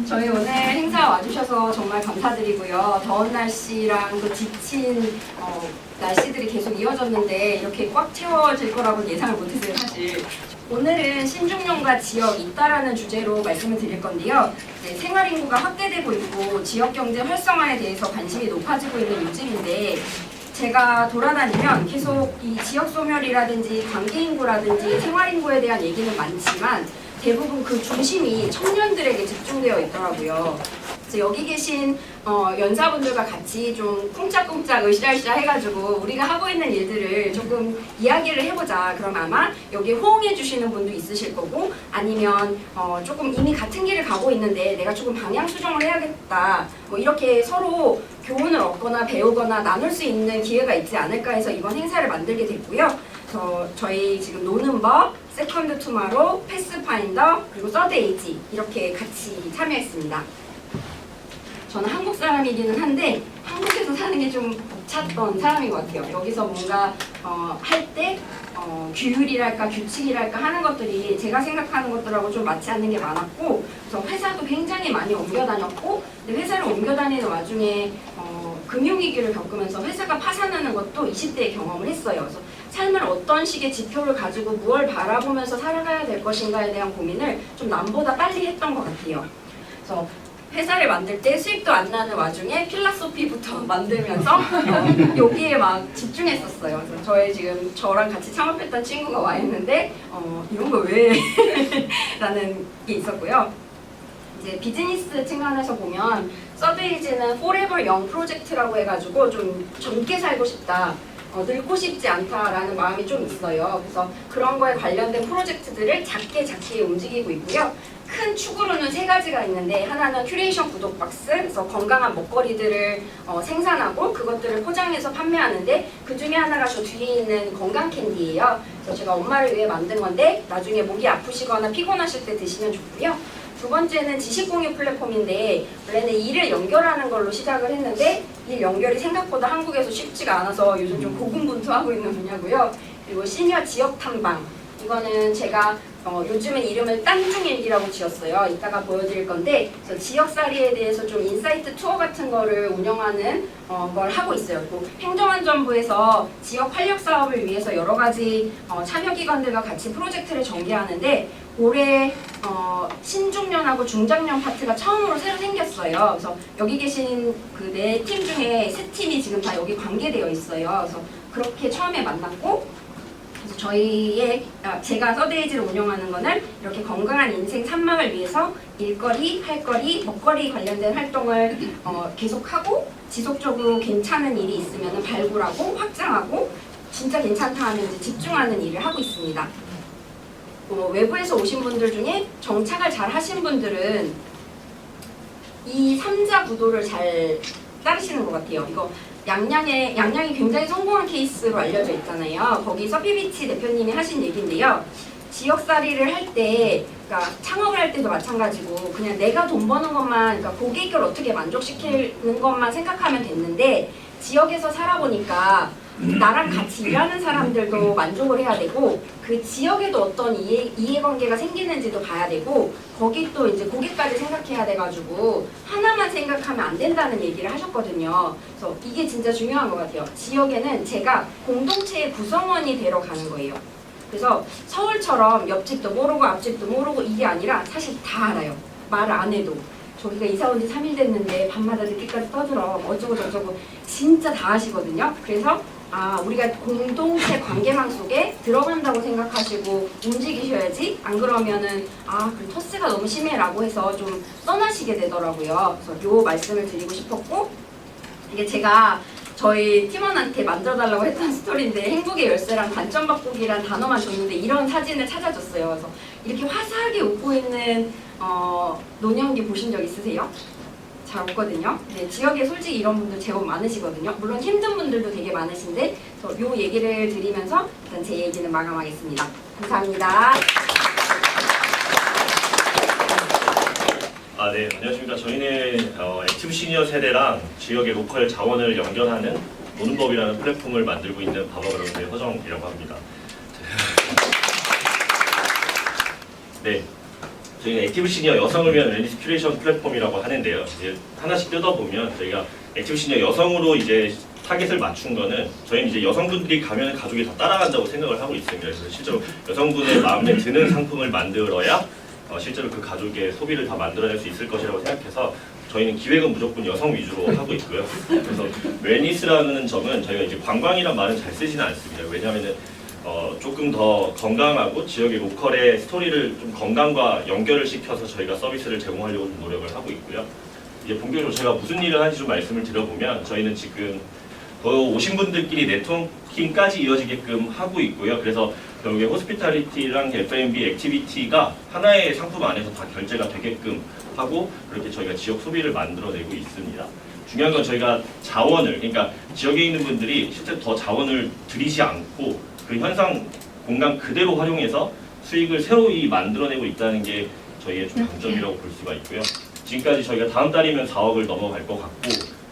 저희 오늘 행사 와주셔서 정말 감사드리고요. 더운 날씨랑 또 지친 날씨들이 계속 이어졌는데 이렇게 꽉 채워질 거라고 예상을 못했어요, 사실. 오늘은 신중년과 지역 있다라는 주제로 말씀을 드릴 건데요. 생활 인구가 확대되고 있고 지역 경제 활성화에 대해서 관심이 높아지고 있는 요즘인데 제가 돌아다니면 계속 이 지역 소멸이라든지 관계 인구라든지 생활 인구에 대한 얘기는 많지만 대부분 그 중심이 청년들에게 집중되어 있더라고요. 그래서 여기 계신 연사분들과 같이 좀 쿵짝쿵짝 으쌰으쌰 해가지고 우리가 하고 있는 일들을 조금 이야기를 해보자. 그럼 아마 여기 호응해 주시는 분도 있으실 거고 아니면 조금 이미 같은 길을 가고 있는데 내가 조금 방향 수정을 해야겠다. 뭐 이렇게 서로 교훈을 얻거나 배우거나 나눌 수 있는 기회가 있지 않을까 해서 이번 행사를 만들게 됐고요. 저희 지금 노는 법, 세컨드 투마로우, 패스파인더, 그리고 서드 에이지 이렇게 같이 참여했습니다. 저는 한국 사람이기는 한데 한국에서 사는 게 좀 벅찼던 사람인 것 같아요. 여기서 뭔가 할 때 규율이랄까 규칙이랄까 하는 것들이 제가 생각하는 것들하고 좀 맞지 않는 게 많았고 그래서 회사도 굉장히 많이 옮겨 다녔고 근데 회사를 옮겨 다니는 와중에 금융위기를 겪으면서 회사가 파산하는 것도 20대에 경험을 했어요. 그래서 삶을 어떤 식의 지표를 가지고 무엇을 바라보면서 살아가야 될 것인가에 대한 고민을 좀 남보다 빨리 했던 것 같아요. 그래서 회사를 만들 때 수익도 안 나는 와중에 필라소피부터 만들면서 여기에 막 집중했었어요. 그래서 저랑 같이 창업했던 친구가 와 있는데 이런 거 왜? 라는 게 있었고요. 이제 비즈니스 측면에서 보면 서드에이지는 Forever Young 프로젝트라고 해가지고 좀 젊게 살고 싶다. 늙고 싶지 않다라는 마음이 좀 있어요. 그래서 그런 거에 관련된 프로젝트들을 작게 움직이고 있고요. 큰 축으로는 3가지가 있는데 하나는 큐레이션 구독 박스, 그래서 건강한 먹거리들을 생산하고 그것들을 포장해서 판매하는데 그 중에 하나가 저 뒤에 있는 건강 캔디예요. 그래서 제가 엄마를 위해 만든 건데 나중에 목이 아프시거나 피곤하실 때 드시면 좋고요. 두 번째는 지식 공유 플랫폼인데 원래는 일을 연결하는 걸로 시작을 했는데 일 연결이 생각보다 한국에서 쉽지가 않아서 요즘 좀 고군분투하고 있는 분야고요. 그리고 시니어 지역 탐방 이거는 제가 요즘은 이름을 딴중일기라고 지었어요. 이따가 보여드릴 건데 그래서 지역살이에 대해서 좀 인사이트 투어 같은 거를 운영하는 걸 하고 있어요. 또 행정안전부에서 지역 활력 사업을 위해서 여러 가지 참여기관들과 같이 프로젝트를 전개하는데 올해 신중년하고 중장년 파트가 처음으로 새로 생겼어요. 그래서 여기 계신 그 네 팀 중에 3팀이 지금 다 여기 관계되어 있어요. 그래서 그렇게 처음에 만났고 그래서 제가 서드에이지를 운영하는 거는 이렇게 건강한 인생 3막을 위해서 일거리, 할거리, 먹거리 관련된 활동을 계속하고 지속적으로 괜찮은 일이 있으면 발굴하고 확장하고 진짜 괜찮다 하면 이제 집중하는 일을 하고 있습니다. 외부에서 오신 분들 중에 정착을 잘 하신 분들은 이 3자 구도를 잘 따르시는 것 같아요. 이거 양양이 굉장히 성공한 케이스로 알려져 있잖아요. 거기서 PBT 대표님이 하신 얘기인데요. 지역살이를 할 때, 그러니까 창업을 할 때도 마찬가지고 그냥 내가 돈 버는 것만, 그러니까 고객을 어떻게 만족시키는 것만 생각하면 됐는데 지역에서 살아보니까 나랑 같이 일하는 사람들도 만족을 해야 되고 그 지역에도 어떤 이해관계가 생기는지도 봐야 되고 거기 또 이제 고객까지 생각해야 돼가지고 하나만 생각하면 안 된다는 얘기를 하셨거든요. 그래서 이게 진짜 중요한 것 같아요. 지역에는 제가 공동체의 구성원이 되러 가는 거예요. 그래서 서울처럼 옆집도 모르고 앞집도 모르고 이게 아니라 사실 다 알아요. 말 안 해도. 저기가 이사 온 지 3일 됐는데 밤마다 늦게까지 떠들어 어쩌고 저쩌고 진짜 다 하시거든요. 그래서 우리가 공동체 관계망 속에 들어간다고 생각하시고 움직이셔야지 안 그러면은 그 터스가 너무 심해 라고 해서 좀 떠나시게 되더라고요. 그래서 요 말씀을 드리고 싶었고 이게 제가 저희 팀원한테 만들어달라고 했던 스토리인데 행복의 열쇠랑 단점 바꾸기란 단어만 줬는데 이런 사진을 찾아줬어요. 그래서 이렇게 화사하게 웃고 있는 노년기 보신 적 있으세요? 잘 없거든요. 네, 지역에 솔직히 이런 분들 제법 많으시거든요. 물론 힘든 분들도 되게 많으신데 요 얘기를 드리면서 일단 제 얘기는 마감하겠습니다. 감사합니다. 네, 안녕하십니까. 저희는 액티브 시니어 세대랑 지역의 로컬 자원을 연결하는 노는 법이라는 플랫폼을 만들고 있는 바바그라운드의 허정이라고 합니다. 네, 저희가 액티브 시니어 여성을 위한 웰니스 큐레이션 플랫폼이라고 하는데요. 이제 하나씩 뜯어보면 저희가 액티브 시니어 여성으로 이제 타겟을 맞춘 거는 저희는 이제 여성분들이 가면 가족이 다 따라간다고 생각을 하고 있습니다. 그래서 실제로 여성분의 마음에 드는 상품을 만들어야 실제로 그 가족의 소비를 다 만들어낼 수 있을 것이라고 생각해서 저희는 기획은 무조건 여성 위주로 하고 있고요. 그래서 웰니스라는 점은 저희가 이제 관광이란 말은 잘 쓰지는 않습니다. 왜냐하면은 조금 더 건강하고 지역의 로컬의 스토리를 좀 건강과 연결을 시켜서 저희가 서비스를 제공하려고 좀 노력을 하고 있고요. 이제 본격적으로 제가 무슨 일을 하는지 좀 말씀을 드려보면 저희는 지금 오신 분들끼리 네트워킹까지 이어지게끔 하고 있고요. 그래서 결국에 호스피탈리티랑 F&B 액티비티가 하나의 상품 안에서 다 결제가 되게끔 하고 그렇게 저희가 지역 소비를 만들어내고 있습니다. 중요한 건 저희가 자원을, 그러니까 지역에 있는 분들이 실제 더 자원을 들이지 않고 그 현상 공간 그대로 활용해서 수익을 새로이 만들어내고 있다는 게 저희의 좀 강점이라고 볼 수가 있고요. 지금까지 저희가 다음 달이면 4억을 넘어갈 것 같고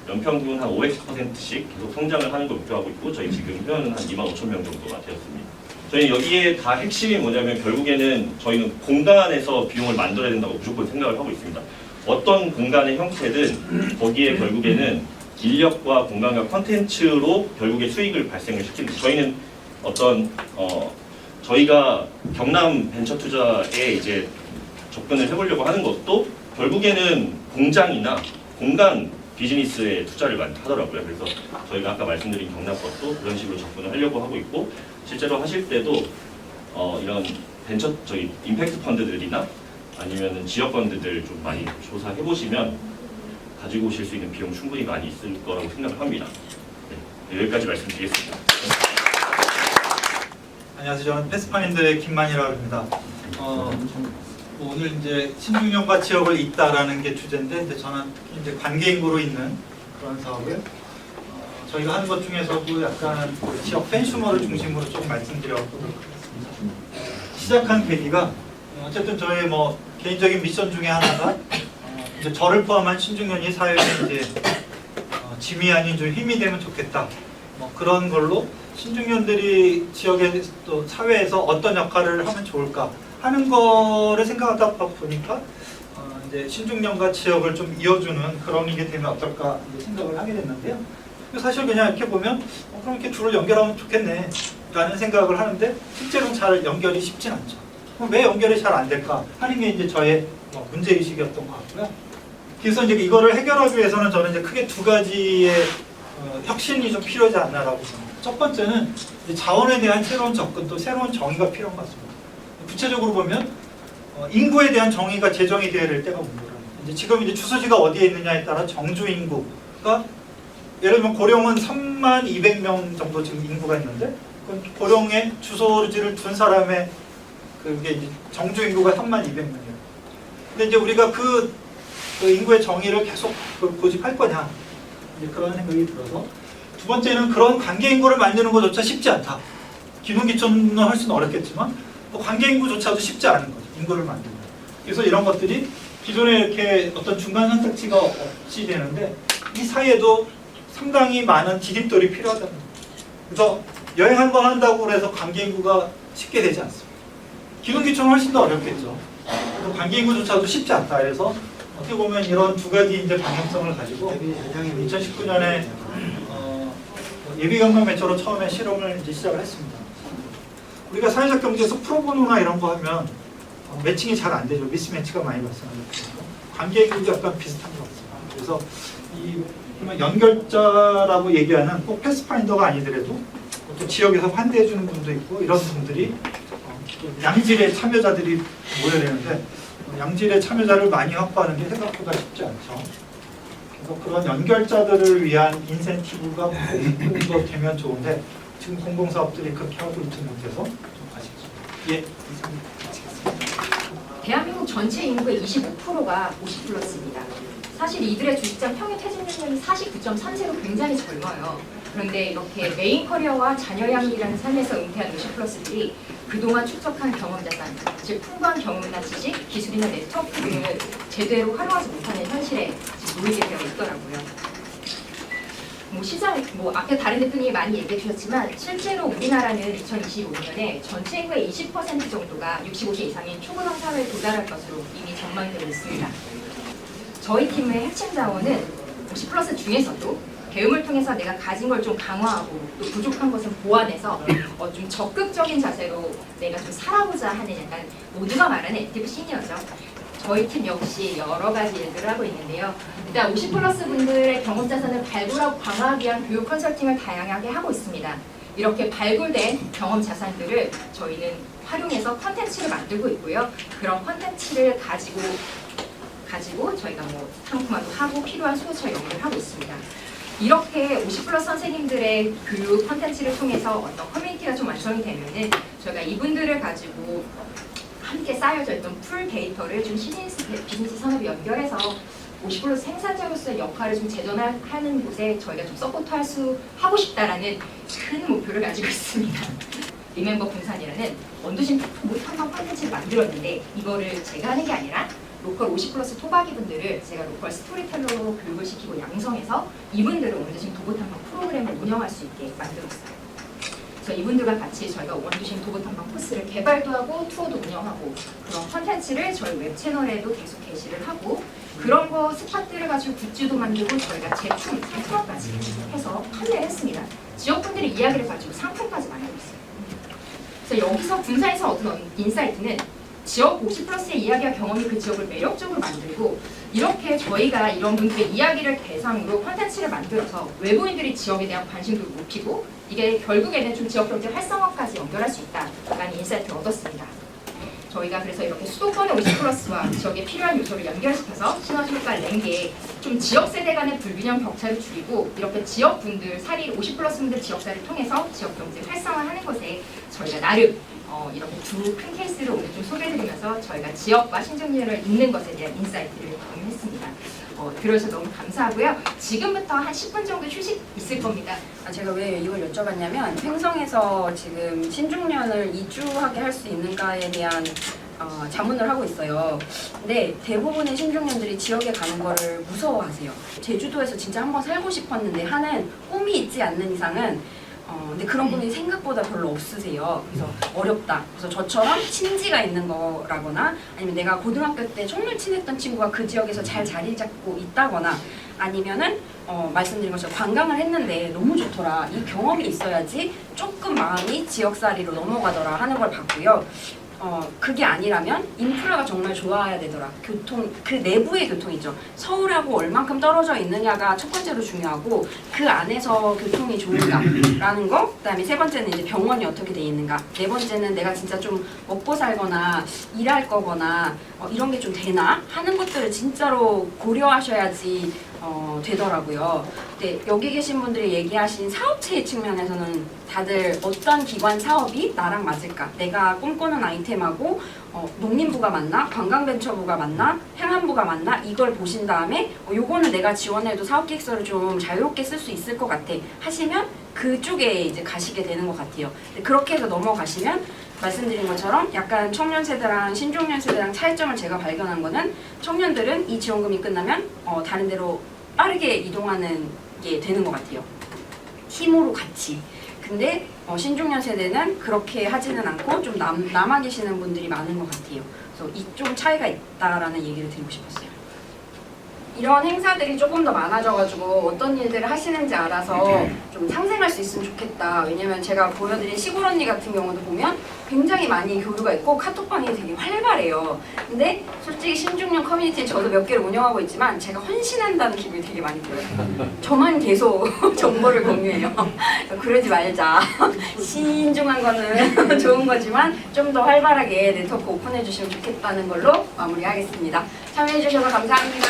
연평균 한 500%씩 계속 성장을 하는 걸 목표하고 있고 저희 지금 회원은 한 25,000명 정도가 되었습니다. 저희 여기에 다 핵심이 뭐냐면 결국에는 저희는 공간에서 비용을 만들어야 된다고 무조건 생각을 하고 있습니다. 어떤 공간의 형태든 거기에 결국에는 인력과 공간과 컨텐츠로 결국에 수익을 발생을 시킵니다. 저희는 어떤 저희가 경남 벤처 투자에 이제 접근을 해보려고 하는 것도 결국에는 공장이나 공간 비즈니스에 투자를 많이 하더라고요. 그래서 저희가 아까 말씀드린 경남 것도 그런 식으로 접근을 하려고 하고 있고 실제로 하실 때도 이런 벤처 저희 임팩트 펀드들이나 아니면은 지역 펀드들 좀 많이 조사해 보시면 가지고 오실 수 있는 비용 충분히 많이 있을 거라고 생각을 합니다. 네, 여기까지 말씀드리겠습니다. 안녕하세요. 저는 패스파인더의 김만이라고 합니다. 오늘 이제 신중년과 지역을 잇다라는 게 주제인데 이제 저는 이제 관계 인구로 있는 그런 사업을 저희가 하는 것 중에서도 약간 지역 팬슈머를 중심으로 좀 말씀드려보도록 하겠습니다. 시작한 계기가 어쨌든 저의 뭐 개인적인 미션 중에 하나가 이제 저를 포함한 신중년이 사회에 이제 짐이 아닌 좀 힘이 되면 좋겠다. 뭐 그런 걸로 신중년들이 지역에 또 사회에서 어떤 역할을 하면 좋을까 하는 거를 생각하다 보니까 이제 신중년과 지역을 좀 이어주는 그런 게 되면 어떨까 이제 생각을 하게 됐는데요. 사실 그냥 이렇게 보면 그럼 이렇게 둘을 연결하면 좋겠네 라는 생각을 하는데 실제로는 잘 연결이 쉽진 않죠. 그럼 왜 연결이 잘 안 될까 하는 게 이제 저의 문제의식이었던 것 같고요. 그래서 이제 이거를 해결하기 위해서는 저는 이제 크게 두 가지의 혁신이 좀 필요하지 않나라고 생각합니다. 첫 번째는 자원에 대한 새로운 접근 또 새로운 정의가 필요한 것 같습니다. 구체적으로 보면 인구에 대한 정의가 제정이 되어야 될 때가 온 거라요. 이제 지금 이제 주소지가 어디에 있느냐에 따라 정주 인구가 예를 들면 고령은 32,000명 정도 지금 인구가 있는데 고령에 주소지를 둔 사람의 그게 이제 정주 인구가 32,000명이에요. 근데 이제 우리가 그 인구의 정의를 계속 고집할 거냐 이제 그런 생각이 들어서 두 번째는 그런 관계 인구를 만드는 것조차 쉽지 않다. 기농기촌은 훨씬 어렵겠지만 또 관계 인구조차도 쉽지 않은 거죠. 인구를 만드는. 그래서 이런 것들이 기존에 이렇게 어떤 중간 선택지가 없이 되는데 이 사이에도 상당히 많은 디딤돌이 필요하다는 거죠. 그래서 여행 한 번 한다고 해서 관계 인구가 쉽게 되지 않습니다. 기농기촌은 훨씬 더 어렵겠죠. 관계 인구조차도 쉽지 않다. 그래서 어떻게 보면 이런 두 가지 이제 방향성을 가지고 2019년에 예비경감 벤처로 처음에 실험을 이제 시작을 했습니다. 우리가 사회적 경제에서 프로보노나 이런 거 하면 매칭이 잘 안 되죠. 미스매치가 많이 발생하죠. 관계 인구도 약간 비슷한 것 같습니다. 그래서 이 연결자라고 얘기하는 꼭 패스파인더가 아니더라도 또 지역에서 환대해 주는 분도 있고 이런 분들이 양질의 참여자들이 모여야 되는데 양질의 참여자를 많이 확보하는 게 생각보다 쉽지 않죠. 그래서 그런 연결자들을 위한 인센티브가 더 되면 좋은데 지금 공공사업들이 그렇게 하고 있지 못해서 좀 아쉽죠. 예. 대한민국 전체 인구의 25%가 50+입니다. 사실 이들의 주식장 평균 퇴직 연령이 49.3세로 굉장히 젊어요. 그런데 이렇게 메인 커리어와 자녀 양육이라는 삶에서 은퇴한 50+들이 그동안 축적한 경험 자산, 즉 풍부한 경험이나 지식, 기술이나 네트워크 등을 제대로 활용하지 못하는 현실에 지금 놓이게 되어 있더라고요. 뭐 시장, 뭐 앞에 다른 대표님이 많이 얘기해 주셨지만 실제로 우리나라는 2025년에 전체 인구의 20% 정도가 65세 이상인 초고령 사회에 도달할 것으로 이미 전망되고 있습니다. 저희 팀의 핵심 자원은 50플러스 중에서도 배움을 통해서 내가 가진 걸 좀 강화하고 또 부족한 것은 보완해서 좀 적극적인 자세로 내가 좀 살아보자 하는 약간 모두가 말하는 액티브 시니어죠. 저희 팀 역시 여러 가지 일들을 하고 있는데요. 일단 50플러스 분들의 경험 자산을 발굴하고 강화하기 위한 교육 컨설팅을 다양하게 하고 있습니다. 이렇게 발굴된 경험 자산들을 저희는 활용해서 컨텐츠를 만들고 있고요. 그런 컨텐츠를 가지고 저희가 뭐 상품화도 하고 필요한 수요처 연구를 하고 있습니다. 이렇게 50플러스 선생님들의 교육 컨텐츠를 통해서 어떤 커뮤니티가 좀 완성이 되면은 저희가 이분들을 가지고 함께 쌓여져 있던 풀 데이터를 좀 비즈니스 산업에 연결해서 50플러스 생산자로서의 역할을 좀 재전하는 곳에 저희가 좀 하고 싶다라는 큰 목표를 가지고 있습니다. 리멤버 분산이라는 원두신 탐방 컨텐츠를 만들었는데 이거를 제가 하는 게 아니라 로컬 50플러스 토박이 분들을 제가 로컬 스토리텔러로 교육을 시키고 양성해서 이분들을 원두신 도보탐방 프로그램을 운영할 수 있게 만들었어요. 그래서 이분들과 같이 저희가 원두신 도보탐방 코스를 개발도 하고 투어도 운영하고 그런 컨텐츠를 저희 웹 채널에도 계속 게시를 하고 그런 거 스팟들을 가지고 굿즈도 만들고 저희가 제품, 상품까지 해서 판매를 했습니다. 지역분들의 이야기를 가지고 상품까지 만들고 있어요. 그래서 여기서 분사에서 얻은 인사이트는 지역 50플러스의 이야기와 경험이 그 지역을 매력적으로 만들고 이렇게 저희가 이런 분들의 이야기를 대상으로 콘텐츠를 만들어서 외부인들이 지역에 대한 관심도를 높이고 이게 결국에는 좀 지역 경제 활성화까지 연결할 수 있다라는 인사이트를 얻었습니다. 저희가 그래서 이렇게 수도권의 50플러스와 지역에 필요한 요소를 연결시켜서 시너지 효과를 낸 게 좀 지역 세대 간의 불균형 격차를 줄이고 이렇게 지역 분들 50플러스 분들 지역사를 통해서 지역 경제 활성화하는 것에 저희가 나름 이렇게 두 큰 케이스를 오늘 좀 소개해드리면서 저희가 지역과 신중률을 잇는 것에 대한 인사이트를 공유했습니다. 들어주셔서 너무 감사하고요. 지금부터 한 10분 정도 휴식 있을 겁니다. 제가 왜 이걸 여쭤봤냐면 횡성에서 지금 신중년을 이주하게 할 수 있는가에 대한 자문을 하고 있어요. 근데 대부분의 신중년들이 지역에 가는 거를 무서워하세요. 제주도에서 진짜 한번 살고 싶었는데 하는 꿈이 있지 않는 이상은 근데 그런 분이 생각보다 별로 없으세요. 그래서 어렵다. 그래서 저처럼 친지가 있는 거라거나 아니면 내가 고등학교 때 정말 친했던 친구가 그 지역에서 잘 자리 잡고 있다거나 아니면은 말씀드린 것처럼 관광을 했는데 너무 좋더라. 이 경험이 있어야지 조금 마음이 지역살이로 넘어가더라 하는 걸 봤고요. 그게 아니라면 인프라가 정말 좋아야 되더라. 교통, 그 내부의 교통이죠. 서울하고 얼만큼 떨어져 있느냐가 첫 번째로 중요하고 그 안에서 교통이 좋은가라는 거. 그다음에 세 번째는 이제 병원이 어떻게 돼 있는가. 네 번째는 내가 진짜 좀 먹고 살거나 일할 거거나 이런 게 좀 되나 하는 것들을 진짜로 고려하셔야지 되더라고요. 근데 여기 계신 분들이 얘기하신 사업체의 측면에서는 다들 어떤 기관 사업이 나랑 맞을까? 내가 꿈꾸는 아이템하고 농림부가 맞나? 관광벤처부가 맞나? 행안부가 맞나? 이걸 보신 다음에 요거는 내가 지원해도 사업계획서를 좀 자유롭게 쓸 수 있을 것 같아 하시면 그쪽에 이제 가시게 되는 것 같아요. 그렇게 해서 넘어가시면 말씀드린 것처럼 약간 청년 세대랑 신중년 세대랑 차이점을 제가 발견한 거는 청년들은 이 지원금이 끝나면 다른 데로 빠르게 이동하는 게 되는 것 같아요. 힘으로 같이. 근데 신중년 세대는 그렇게 하지는 않고 좀 남아 계시는 분들이 많은 것 같아요. 그래서 이 좀 차이가 있다라는 얘기를 드리고 싶었어요. 이런 행사들이 조금 더 많아져가지고 어떤 일들을 하시는지 알아서 좀 상생할 수 있으면 좋겠다. 왜냐면 제가 보여드린 시골 언니 같은 경우도 보면 굉장히 많이 교류가 있고 카톡방이 되게 활발해요. 근데 솔직히 신중년 커뮤니티 저도 몇 개를 운영하고 있지만 제가 헌신한다는 기분이 되게 많이 들어요. 저만 계속 정보를 공유해요. 그러지 말자. 신중한 거는 좋은 거지만 좀 더 활발하게 네트워크 오픈해 주시면 좋겠다는 걸로 마무리하겠습니다. 참여해 주셔서 감사합니다.